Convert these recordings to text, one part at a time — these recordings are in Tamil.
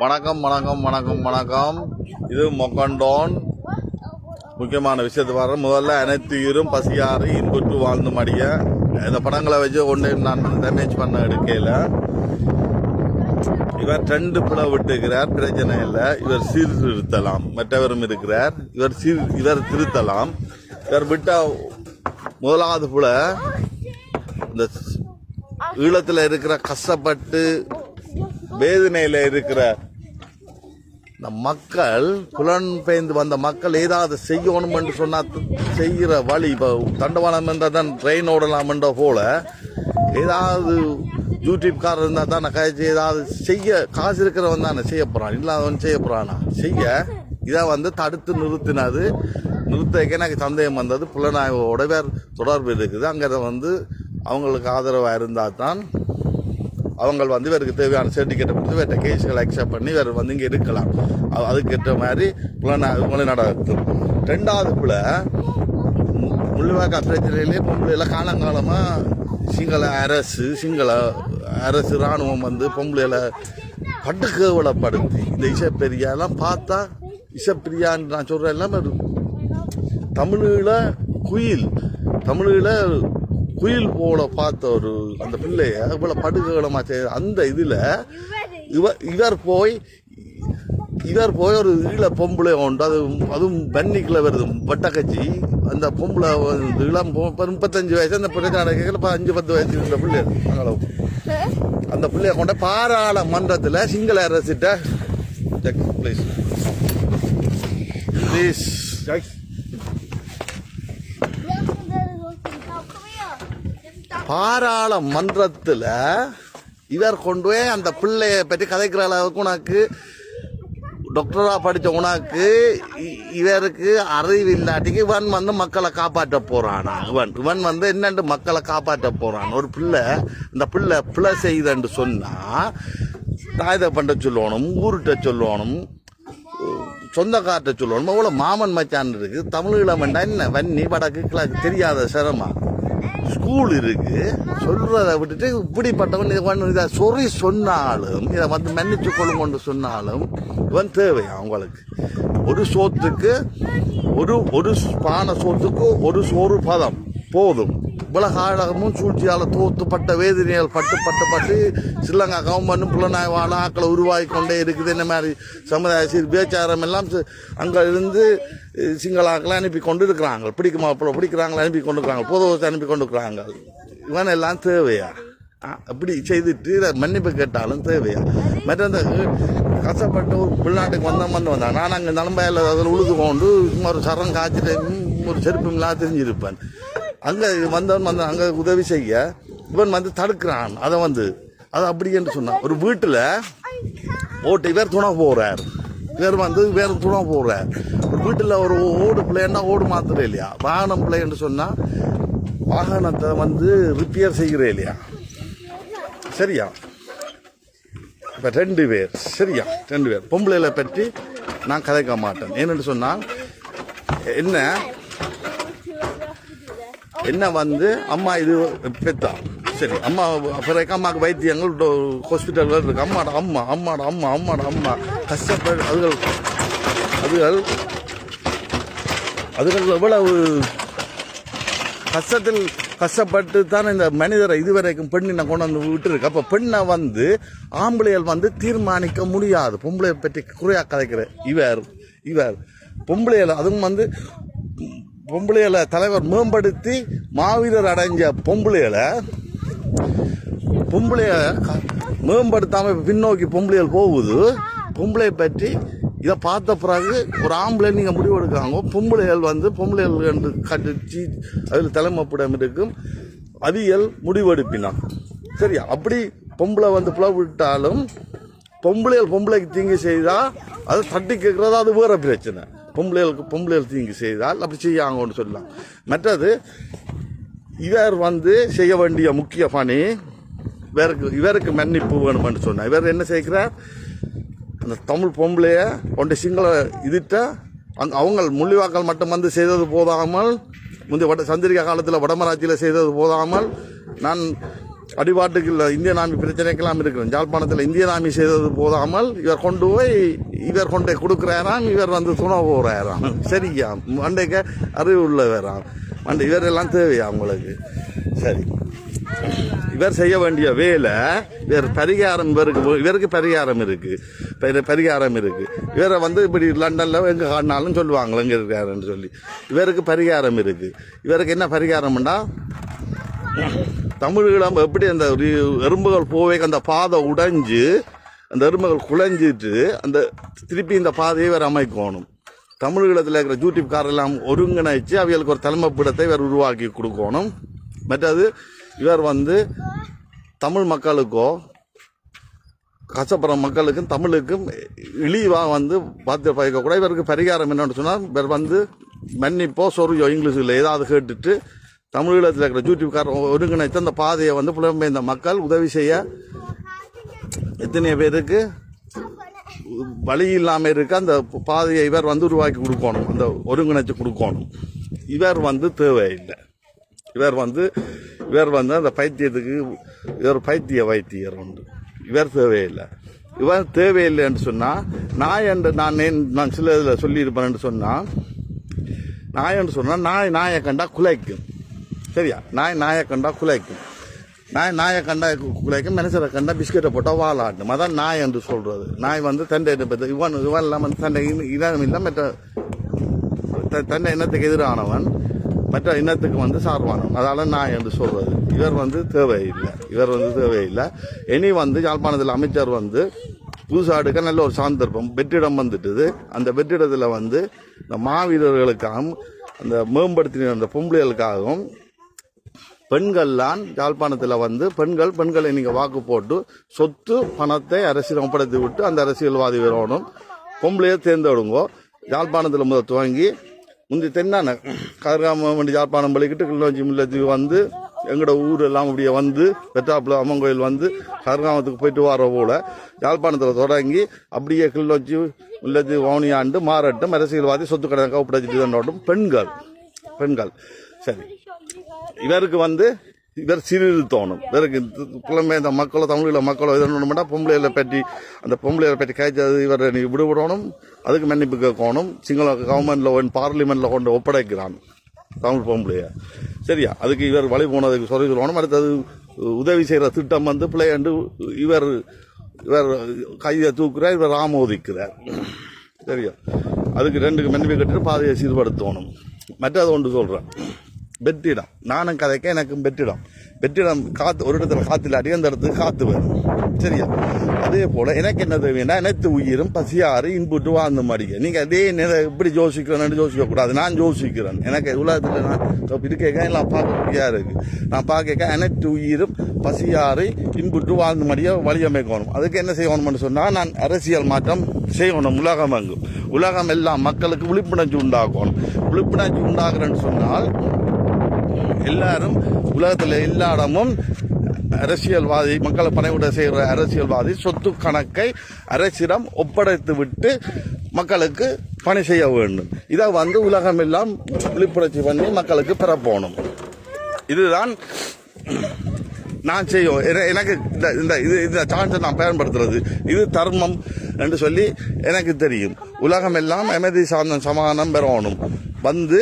வணக்கம் வணக்கம் வணக்கம் வணக்கம். இது மொக்கண்டோன். முக்கியமான விஷயத்து வர முதல்ல அனைத்துயிரும் பசியாறு இன்புற்று வாழ்ந்து மடிய இந்த படங்களை வச்சு ஒன்று நான் டேமேஜ் பண்ண எடுக்கையில் இவர் 2 பிள்ளை விட்டுக்கிறார். பிரச்சனை இல்லை. இவர் சீர்திருத்தலாம். மற்றவரும் இருக்கிறார். இவர் திருத்தலாம். இவர் விட்ட முதலாவது பிள்ளை இந்த ஈழத்தில் இருக்கிற கஷ்டப்பட்டு வேதனையில் இருக்கிற இந்த மக்கள், புலன்பெயர்ந்து வந்த மக்கள் ஏதாவது செய்யணும் என்று சொன்னா செய்கிற வழி, இப்போ தண்டவாளம் இருந்தால் தான் ட்ரெயின் ஓடலாம் என்ற போல ஏதாவது யூடியூப்காரர் இருந்தால் தான் கழிச்சு ஏதாவது செய்ய காசு இருக்கிறவன் தானே செய்ய போகிறான், இல்லாதவன் செய்ய போகிறானா செய்ய. இதை தடுத்து நிறுத்தக்க எனக்கு சந்தேகம் வந்தது. புலனாய்வோட வேறு தொடர்பு இருக்குது. அங்கே அவங்களுக்கு ஆதரவாக இருந்தால் தான் அவங்க இவருக்கு தேவையான சர்டிஃபிகேட்டை கொடுத்து வேற கேஸ்களை அக்செப்ட் பண்ணி வேறு இங்கே இருக்கலாம். அதுக்கேற்ற மாதிரி புலனாய்வு நடக்கும். 2வது பிள்ளை முள்ளிவாய்க்கா பிரச்சனையிலே பொம்பளையில காலங்காலமாக சிங்கள அரசு இராணுவம் பொம்பளையில படுகேவலப்படுத்தி இந்த இசைப்பெரியாலாம் பார்த்தா இசைப்பிரியான்னு நான் சொல்கிறேன் எல்லாமே தமிழில் குயில் போல பார்த்த அந்த பிள்ளைய இவ்வளோ படுகலமா செய்ய அந்த இதில் இவர் போய் ஒரு ஈழ பொம்பளை உண்டு. அதுவும் பன்னிக்கில் வருது வட்டக்கச்சி. அந்த பொம்பளை இளம் 35 வயசு. அந்த பிரச்சனை 5-10 வயசு இருந்த பிள்ளை அந்த பிள்ளைய கொண்ட பாராளுமன்றத்தில் சிங்கள அரசிட்ட ப்ளீஸ் பாராளுமன்றத்தில் இவர் கொண்டு போய் அந்த பிள்ளைய பற்றி கதைக்கிற அளவுக்கு உனக்கு டாக்டரா படித்த உனக்கு இவருக்கு அறிவு இல்லாட்டிக்கு இவன் மக்களை காப்பாற்ற போறானா? இவன் என்னண்டு மக்களை காப்பாற்ற போறான். ஒரு பிள்ளை இந்த பிள்ளை செய்தன்னு சொன்னா தாயதை பண்ண சொல்லணும், ஊருட்ட சொல்லணும், சொந்தக்கார்ட்ட சொல்லணும். அவ்வளோ மாமன் மச்சான் இருக்கு. தமிழீழம் வேண்டாம் என்ன வன்னி வடக்கு கிழக்கு தெரியாத சிரமம். ஸ்கூல் இருக்கு. சொல்றதை விட்டுட்டு இப்படிப்பட்டவன் இதை சொன்னாலும் இதை மன்னிச்சு கொள்ளும் சொன்னாலும் இவன் தேவையா அவங்களுக்கு? ஒரு சோத்துக்கு ஒரு பானை சோத்துக்கு ஒரு சோறு பதம் போதும். உலகமும் சூழ்ச்சியால் தோத்துப்பட்ட வேதனையால் பட்டு ஸ்ரீலங்கா கவர்மெண்ட்டும் புலனாய்வான ஆக்களை உருவாகி கொண்டே இருக்குது. இந்த மாதிரி சமுதாய பேச்சாரம் எல்லாம் அங்கே இருந்து சிங்களாக்களை அனுப்பி கொண்டு இருக்கிறாங்க. பிடிக்கிறாங்களா அனுப்பி கொண்டு இருக்கிறாங்க. பொதுவத்தை அனுப்பி கொண்டு இருக்கிறாங்க. இவன் எல்லாம் தேவையா? அப்படி செய்துட்டு இதை மன்னிப்பு கேட்டாலும் தேவையா? மற்ற அந்த கஷ்டப்பட்டு ஒரு வெளிநாட்டுக்கு வந்தான். நான் அங்கே நலம்பாயில் அதில் உழுது கொண்டு ஒரு சரம் காய்ச்சிட்டு ஒரு செருப்பு இல்லாத தெரிஞ்சிருப்பேன். அங்கே வந்தவன் அங்கே உதவி செய்ய இவன் தடுக்கிறான். அதை அது அப்படி என்று சொன்னான். ஒரு வீட்டில் ஓட்டு இவர் துணை போகிறார். வேறு துணை போகிறார். ஒரு வீட்டில் ஒரு ஓடு பிள்ளைன்னா ஓடு மாத்திரம் இல்லையா? வாகனம் பிள்ளை என்று சொன்னால் வாகனத்தை ரிப்பேர் செய்கிறே இல்லையா? சரியா? இப்போ 2 பேர் சரியா? 2 பேர் பொம்பளைகளை பற்றி நான் கதைக்க மாட்டேன். ஏன்னு சொன்னால் என்ன அம்மா இது பெத்தா சரி, அம்மா பிறகு அம்மாவுக்கு வைத்தியங்கள் ஹாஸ்பிட்டல்கள் இருக்கு. அம்மாட அம்மா கஷ்டப்பட்டு அதுகள் எவ்வளவு கஷ்டப்பட்டு தானே இந்த மனிதரை இதுவரைக்கும் பெண்ணினை கொண்டு விட்டு இருக்கு. அப்போ பெண்ணை ஆம்பளைகள் தீர்மானிக்க முடியாது. பொம்பளையை பற்றி குறையா கதைக்கிற இவர் பொம்பளைகள் அதுவும் பொம்பளைகளை தலைவர் மேம்படுத்தி மாவீரர் அடைஞ்ச பொம்பளைகளை மேம்படுத்தாம பின்னோக்கி பொம்பளைகள் போகுது. பொம்பளையை பற்றி இதை பார்த்த பிறகு ஒரு ஆம்பளை நீங்கள் முடிவு எடுக்காங்க. பொம்பளைகள் என்று கட்டிச்சு அதில் தலைமைப்படம் இருக்கும் அவியல் முடிவெடுப்பினான். சரியா? அப்படி பொம்பளை பிளவிட்டாலும் பொம்பளைக்கு தீங்கு செய்தால் அதை தட்டி கேட்கறது அது வேற பிரச்சனை. பொம்பளைகள் தீங்கு செய்தால் அப்படி செய்யாங்கன்னு சொல்லலாம். மற்றது இவர் செய்ய வேண்டிய முக்கிய பணி இவருக்கு மன்னிப்பு வேணும்னு சொன்னார். இவர் என்ன செய்கிறார்? அந்த தமிழ் பொம்பளைய கொண்ட சிங்கள இதுட்ட அவங்க முள்ளிவாக்கள் மட்டும் செய்தது போதாமல், முந்தைய சந்திரிகா காலத்தில் வடமராட்சியில் செய்தது போதாமல், நான் அடிபாட்டுக்கு இல்லை இந்தியன் ஆர்மி பிரச்சனைக்கெல்லாம் இருக்கிறோம். யாழ்ப்பாணத்தில் இந்தியன் ஆர்மி செய்தது போதாமல் இவர் கொண்டு போய் இவர் கொண்டு கொடுக்குறாராம், இவர் வந்து துணை போகிறாராம். சரியா மண்டைக்கு அறிவு உள்ளவராம் மண்டை இவரெல்லாம் தேவையா அவங்களுக்கு? சரி, இவர் செய்ய வேண்டிய வேலை இவர் பரிகாரம், இவருக்கு பரிகாரம் இருக்கு, பரிகாரம் இருக்கு. இவரை வந்து இப்படி லண்டன்ல எங்க காட்டினாலும் சொல்லுவாங்க எங்க இருக்காருன்னு சொல்லி. இவருக்கு பரிகாரம் இருக்கு. இவருக்கு என்ன பரிகாரம்னா, தமிழீழம் எப்படி அந்த எறும்புகள் போவே அந்த பாதை உடைஞ்சு அந்த எறும்புகள் குலைஞ்சிட்டு அந்த திருப்பி இந்த பாதையை இவர் அமைக்கணும். தமிழீழத்தில் இருக்கிற யூடியூப்காரெல்லாம் ஒருங்கிணைச்சு அவைகளுக்கு ஒரு தலைமைப்பிடத்தை இவர் உருவாக்கி கொடுக்கணும். மற்றது இவர் வந்து தமிழ் மக்களுக்கோ கஷ்டப்படுற மக்களுக்கும் தமிழுக்கும் இழிவாக வந்து பார்த்து பயக்கக்கூட. இவருக்கு பரிகாரம் என்னன்னு சொன்னால், இவர் வந்து மன்னிப்போ சொரியோ இங்கிலீஷில் ஏதாவது கேட்டுட்டு தமிழீழத்தில் இருக்கிற யூடியூப்கார் ஒருங்கிணைத்து அந்த பாதையை வந்து புலம்பெயர்ந்த மக்கள் உதவி செய்ய எத்தனை பேருக்கு வழி இல்லாமல் இருக்க அந்த பாதையை இவர் வந்து உருவாக்கி கொடுக்கணும், அந்த ஒருங்கிணைச்சு கொடுக்கணும். இவர் வந்து தேவையில்லை. இவர் வந்து அந்த பைத்தியத்துக்கு இவர் பைத்திய வைத்தியர் உண்டு. இவர் தேவையில்லை. இவர் தேவையில்லைன்னு சொன்னால் நான் சில இதில் சொல்லியிருப்பேன்னு சொன்னால், நாயை கண்டா குலைக்கும். சரியா, நாயை கண்டா குலைக்கும். நாயை கண்டா குலைக்கும், மனுஷரை கண்டா பிஸ்கெட்டை போட்டால் வாழாட்டும். அதான் நாய் என்று சொல்றது. நாய் வந்து தண்டை இவன் எல்லாம் வந்து தண்டை இனம் இல்லை, மற்ற தண்டை இனத்துக்கு எதிரானவன், மற்ற இனத்துக்கு வந்து சார்பானவன். அதால நாய் என்று சொல்றது. இவர் வந்து தேவையில்லை. இனி வந்து யாழ்ப்பாணத்தில் அமைச்சர் வந்து புதுசாடுக்க நல்ல ஒரு சாந்தர்ப்பம் வெற்றிடம் வந்துட்டுது. அந்த வெற்றிடத்தில் வந்து இந்த மாவீரர்களுக்காகவும் அந்த மேம்படுத்தின அந்த பொம்பளைகளுக்காகவும் பெண்கள்லாம் யாழ்ப்பாணத்தில் வந்து பெண்களை நீங்கள் வாக்கு போட்டு சொத்து பணத்தை அரசியல் ஒப்படைத்து விட்டு அந்த அரசியல்வாதி வரணும், பொம்பளையை தேர்ந்தெடுங்கோ. யாழ்ப்பாணத்தில் முதல் துவங்கி முந்தி தென்னான கதிர்காம யாழ்ப்பாணம் பள்ளிக்கிட்டு கிளிநொச்சி முல்லைத்தீவு வந்து எங்களோட ஊர் எல்லாம் அப்படியே வந்து வெற்றாப்புல அம்மன் கோயில் வந்து கதிர்காமத்துக்கு போயிட்டு வர போல யாழ்ப்பாணத்தில் தொடங்கி அப்படியே கிளிநொச்சி முல்லைத்தீவு வவுனியாண்டு மாறட்டும், அரசியல்வாதி சொத்து கணக்காக ஒப்படைச்சிட்டு தண்டோட்டும் பெண்கள். சரி, இவருக்கு வந்து இவர் சிறிது தோணும். இவருக்கு புலம்பெயர்ந்த மக்களோ தமிழீழ மக்களோ இதோட பொம்பளைகளை பற்றி காய்ச்சது இவர் விடுபடணும், அதுக்கு மன்னிப்பு கேட்கணும். சிங்கள கவர்மெண்ட்ல பார்லிமெண்ட்ல கொண்டு ஒப்படைக்கிறான் தமிழ் பொம்பளைய. சரியா, அதுக்கு இவர் வழி போனதுக்கு சொல்லணும். அடுத்தது உதவி செய்யற திட்டம் வந்து பிள்ளையாண்டு இவர் கையை தூக்குறார், இவர் ஆமோதிக்கிறார். சரியா, அதுக்கு ரெண்டுக்கு மன்னிப்பு கட்டிட்டு பாதையை சீர்படுத்தணும். மற்றது ஒன்று சொல்றேன், வெற்றிடம். நானும் கதைக்க எனக்கும் வெற்றிடம் காத்து ஒரு இடத்துல காத்திலாட்டி அந்த இடத்துக்கு காத்து வரும். சரியா, அதே போல எனக்கு என்ன தேவைன்னா, அனைத்து உயிரும் பசியாறு இன்புட்டு வாழ்ந்து மாடிக்க. நீங்க அதே இப்படி யோசிக்கிறேன்னு யோசிக்க கூடாது. நான் யோசிக்கிறேன். எனக்கு உலகத்துல நான் இருக்க எல்லாம் பார்க்கக்கூடியா இருக்கு. நான் பார்க்க அனைத்து உயிரும் பசியாறு இன்புட்டு வாழ்ந்து மாடிய வழியமைக்கணும். அதுக்கு என்ன செய்யணும்னு சொன்னா, நான் அரசியல் மாற்றம் செய்யணும். உலகம் எல்லாம் மக்களுக்கு விழிப்புணர்ச்சி உண்டாக்கணும். விழிப்புணர்ச்சி உண்டாக்குறேன்னு சொன்னால் எல்லாரும் உலகத்தில் எல்லா இடமும் அரசியல்வாதி மக்களை பணிவிட செய்கிற அரசியல்வாதி சொத்து கணக்கை அரசிடம் ஒப்படைத்து விட்டு மக்களுக்கு பணி செய்ய வேண்டும். இதை வந்து உலகம் எல்லாம் விழிப்புணர்ச்சி பண்ணி மக்களுக்கு பெறப்போணும். இதுதான் நான் செய்யும். எனக்கு இந்த சான்ஸை நான் பயன்படுத்துறது இது தர்மம் என்று சொல்லி எனக்கு தெரியும். உலகம் எல்லாம் அமைதி சார்ந்த சமாதானம் பெறணும். வந்து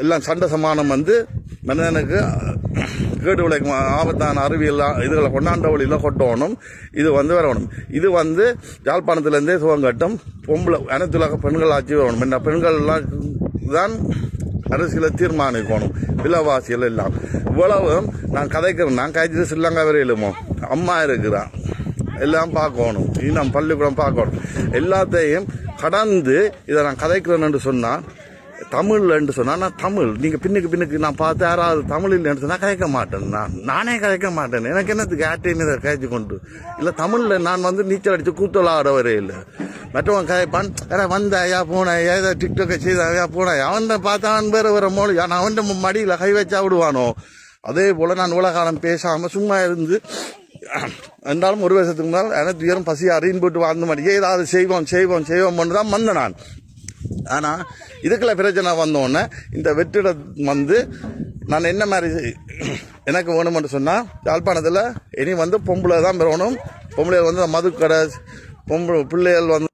எல்லாம் சண்டை சமாதானம் வந்து மனிதனுக்கு கேடு விளைக்கும் ஆபத்தான அறிவியல் இதுகளை கொண்டாண்ட வழியில் கொட்டணும். இது வந்து வரணும். இது வந்து யாழ்ப்பாணத்திலேருந்தே துவங்கட்டும். பொம்பளை அனைத்து உலக பெண்கள் ஆட்சி வரணும். என்ன பெண்கள்லாம் தான் அரசியலை தீர்மானிக்கணும். விலைவாசிகள் எல்லாம் இவ்வளவு நான் கதைக்கிறேன். நான் காய்ச்சி ஸ்ரீலங்கா வரையிலுமோ அம்மா இருக்கிறான் எல்லாம் பார்க்கணும். இன்னும் பள்ளிக்கூடம் பார்க்கணும். எல்லாத்தையும் கடந்து இதை நான் கதைக்கிறேன்னு சொன்னால், தமிழ் என்று சொன்னா நான் தமிழ், நீங்க பின்னுக்கு நான் பார்த்து யாராவது தமிழ் இல்லைன்னு சொன்னா கதைக்க மாட்டேன். நானே கதைக்க மாட்டேன். எனக்கு என்னத்துக்கு ஆட்டையும் இதை கதைச்சு கொண்டு இல்லை. தமிழ்ல நான் வந்து நீச்சல் அடிச்சு கூத்தலாட வரே இல்லை. மற்றவன் கதைப்பான், வந்தாயா போனாயா ஏதோ டிக்டாக்கை செய்தாயா போனாயா, அவன் பார்த்தான் வேற மொழி, நான் அவன் மடியில கை வச்சா விடுவானோ. அதே போல நான் உலகாலம் பேசாம சும்மா இருந்து என்றாலும் ஒரு வருஷத்துக்கு முன்னால் எனக்கு உயரம் பசி அறிந்து போட்டு வாழ்ந்த மாதிரி ஏதாவது செய்வோம் தான் வந்த நான். ஆனால் இதுக்குள்ள பிரச்சனை வந்தோடனே இந்த வெற்றிடம் வந்து நான் என்ன மாதிரி எனக்கு வேணுமென்று சொன்னால் யாழ்ப்பாணத்தில் இனி வந்து பொம்பளை தான் பெறணும். பொம்பளை வந்து மதுக்கடை பிள்ளைகள் வந்து